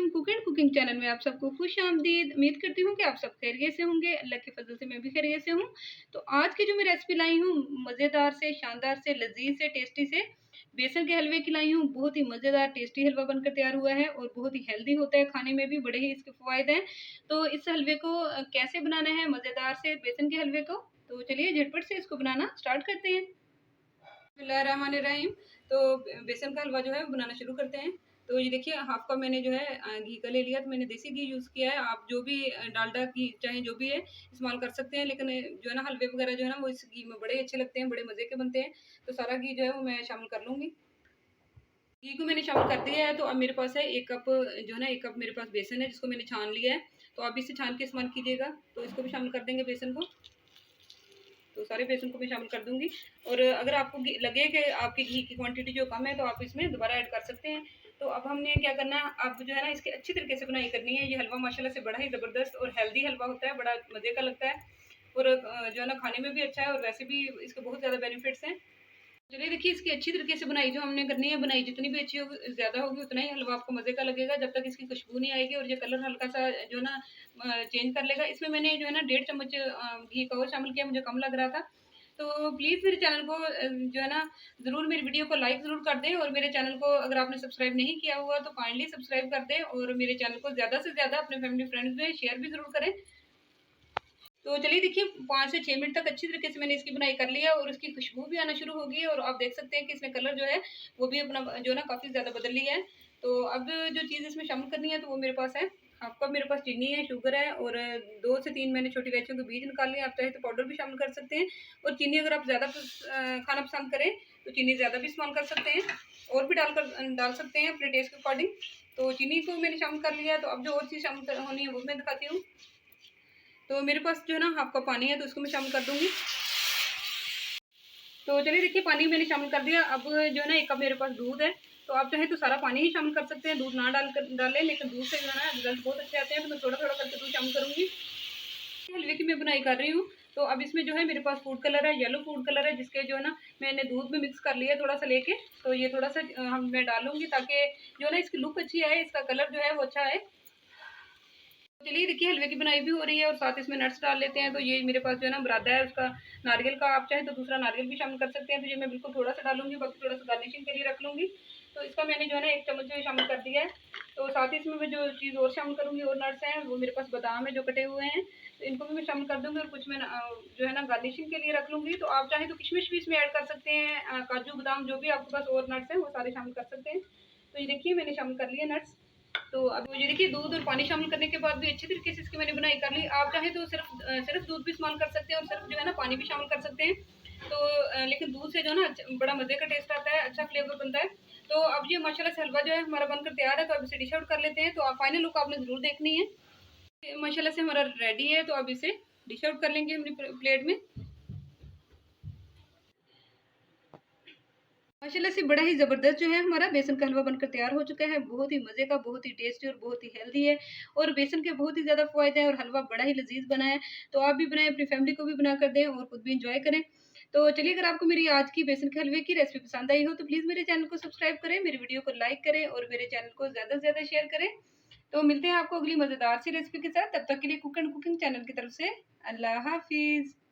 Cook and cooking channel में आप सबको खुश आमदीद। उम्मीद करती हूँ कि आप सब खैरियत से होंगे। अल्लाह के फजल से मैं भी खैरियत से हूँ। तो आज की जो मैं रेसिपी लाई हूँ, मज़ेदार से, शानदार से, लजीज से, टेस्टी से बेसन के हलवे की लाई हूँ। बहुत ही मज़ेदार टेस्टी हलवा बनकर तैयार हुआ है और बहुत ही हेल्दी होता है, खाने में भी बड़े ही इसके फ़वाइद हैं। तो इस हलवे को कैसे बनाना है, मज़ेदार से बेसन के हलवे को, तो चलिए झटपट से इसको बनाना स्टार्ट करते हैं। बिस्मिल्लाहिर्रहमानिर्रहीम। तो बेसन का हलवा जो है वो बनाना शुरू करते हैं। तो ये देखिए, हाफ कप मैंने जो है घी का ले लिया। तो मैंने देसी घी यूज़ किया है। आप जो भी डालडा घी चाहे जो भी है इस्तेमाल कर सकते हैं, लेकिन जो है ना हलवे वगैरह जो है ना वो इस घी में बड़े अच्छे लगते हैं, बड़े मज़े के बनते हैं। तो सारा घी जो है वो मैं शामिल कर लूँगी। घी को मैंने शामिल कर दिया है। तो अब मेरे पास है 1 कप, जो है ना 1 कप मेरे पास बेसन है जिसको मैंने छान लिया है। तो आप इसे छान के इस्तेमाल कीजिएगा। तो इसको भी शामिल कर देंगे बेसन को। तो सारे बेसन को मैं शामिल कर दूंगी। और अगर आपको लगे कि आपकी घी की क्वांटिटी जो कम है तो आप इसमें दोबारा ऐड कर सकते हैं। तो अब हमने क्या करना है, अब जो है ना इसकी अच्छी तरीके से बुनाई करनी है। ये हलवा माशाल्लाह से बड़ा ही ज़बरदस्त और हेल्दी हलवा होता है, बड़ा मज़े का लगता है और जो है ना खाने में भी अच्छा है और वैसे भी इसके बहुत ज़्यादा बेनिफिट्स हैं। चलिए देखिए, इसकी अच्छी तरीके से बुनाई जो हमने करनी है, बुनाई जितनी भी अच्छी होगी, ज़्यादा होगी, उतना ही हलवा आपको मज़े का लगेगा। जब तक इसकी खुशबू नहीं आएगी और ये कलर हल्का सा जो है ना चेंज कर लेगा। इसमें मैंने जो है ना 1.5 चम्मच घी का और शामिल किया, मुझे कम लग रहा था। तो प्लीज़ मेरे चैनल को जो है ना ज़रूर मेरी वीडियो को लाइक ज़रूर कर दें और मेरे चैनल को अगर आपने सब्सक्राइब नहीं किया हुआ तो काइंडली सब्सक्राइब कर दें और मेरे चैनल को ज़्यादा से ज़्यादा अपने फैमिली फ्रेंड्स में शेयर भी ज़रूर करें। तो चलिए देखिए, 5 से 6 मिनट तक अच्छी तरीके से मैंने इसकी बुनाई कर लिया और इसकी खुशबू भी आना शुरू हो गई है और आप देख सकते हैं कि इसमें कलर जो है वो भी अपना जो है ना काफ़ी ज़्यादा बदल लिया है। तो अब जो चीज़ इसमें शामिल करनी है तो वो मेरे पास है, हाफ कप मेरे पास चीनी है, शुगर है और 2 से 3 मैंने छोटी इलायचियों के बीज निकाल लिए। आप चाहे तो पाउडर भी शामिल कर सकते हैं और चीनी अगर आप ज़्यादा खाना पसंद करें तो चीनी ज़्यादा भी इस्तेमाल कर सकते हैं और भी डाल सकते हैं अपने टेस्ट के अकॉर्डिंग। तो चीनी को मैंने शामिल कर लिया। तो अब जो और चीज़ शामिल होनी है वो मैं दिखाती हूँ। तो मेरे पास जो है ना हाफ कप पानी है तो उसको मैं शामिल कर दूंगी। तो चलिए देखिए, पानी मैंने शामिल कर दिया। अब जो है ना 1 कप मेरे पास दूध है। तो आप चाहे तो सारा पानी ही शामिल कर सकते हैं, दूध ना डालें, लेकिन दूध से जो है ना रिजल्ट बहुत अच्छे आते हैं। तो मैं थोड़ा थोड़ा करके दूध शामिल करूंगी। हलवे की मैं बुनाई कर रही हूँ। तो अब इसमें जो है मेरे पास फूड कलर है, येलो फूड कलर है, जिसके जो है ना मैंने दूध में मिक्स कर लिया थोड़ा सा लेके। तो ये थोड़ा सा मैं डालूंगी ताकि जो है ना इसकी लुक अच्छी आए, इसका कलर जो है वो अच्छा है। चलिए देखिए, हलवे की बनाई भी हो रही है और साथ इसमें नट्स डाल लेते हैं। तो ये मेरे पास जो है ना बुरादा है उसका, नारियल का, आप चाहे तो दूसरा नारियल भी शामिल कर सकते हैं। तो ये मैं बिल्कुल थोड़ा सा डालूंगी, बाकी थोड़ा सा गार्निशिंग के लिए रख लूँगी। तो इसका मैंने जो है ना 1 चम्मच शामिल कर दिया है। तो साथ ही इसमें मैं जो चीज़ और शामिल करूँगी और नट्स हैं वो मेरे पास बादाम है जो कटे हुए हैं। तो इनको भी मैं शामिल कर दूँगी और कुछ मैं जो है ना गार्निशिंग के लिए रख लूँगी। तो आप चाहे तो किशमिश भी इसमें ऐड कर सकते हैं, काजू बादाम जो भी आपके पास और नट्स हैं वो सारे शामिल कर सकते हैं। तो ये देखिए मैंने शामिल कर लिए नट्स। तो अब ये देखिए, दूध और पानी शामिल करने के बाद भी अच्छी तरीके से इसकी मैंने बुनाई कर ली। आप चाहे तो सिर्फ दूध भी इस्तेमाल कर सकते हैं और सिर्फ जो है ना पानी भी शामिल कर सकते हैं। तो लेकिन दूध से जो है ना बड़ा मज़े का टेस्ट आता है, अच्छा फ्लेवर बनता है। तो अब ये माशाल्लाह से हलवा जो है हमारा बनकर तैयार है। तो अब इसे डिश आउट कर लेते हैं। तो आप फाइनल लुक आपने ज़रूर देखनी है। माशाल्लाह से हमारा रेडी है। तो अब इसे डिश आउट कर लेंगे अपनी प्लेट में। माशाल्लाह से बड़ा ही ज़बरदस्त जो है हमारा बेसन का हलवा बनकर तैयार हो चुका है। बहुत ही मज़े का, बहुत ही टेस्टी और बहुत ही हेल्दी है और बेसन के बहुत ही ज़्यादा फ़ायदे हैं और हलवा बड़ा ही लज़ीज़ बना है। तो आप भी बनाएँ, अपनी फैमिली को भी बना कर दें और खुद भी एंजॉय करें। तो चलिए, अगर आपको मेरी आज की बेसन के हलवे की रेसिपी पसंद आई हो तो प्लीज़ मेरे चैनल को सब्सक्राइब करें, मेरी वीडियो को लाइक करें और मेरे चैनल को ज़्यादा से ज़्यादा शेयर करें। तो मिलते हैं आपको अगली मज़ेदार सी रेसिपी के साथ। तब तक के लिए कुक एंड कुकिंग चैनल की तरफ से अल्लाह हाफ़िज़।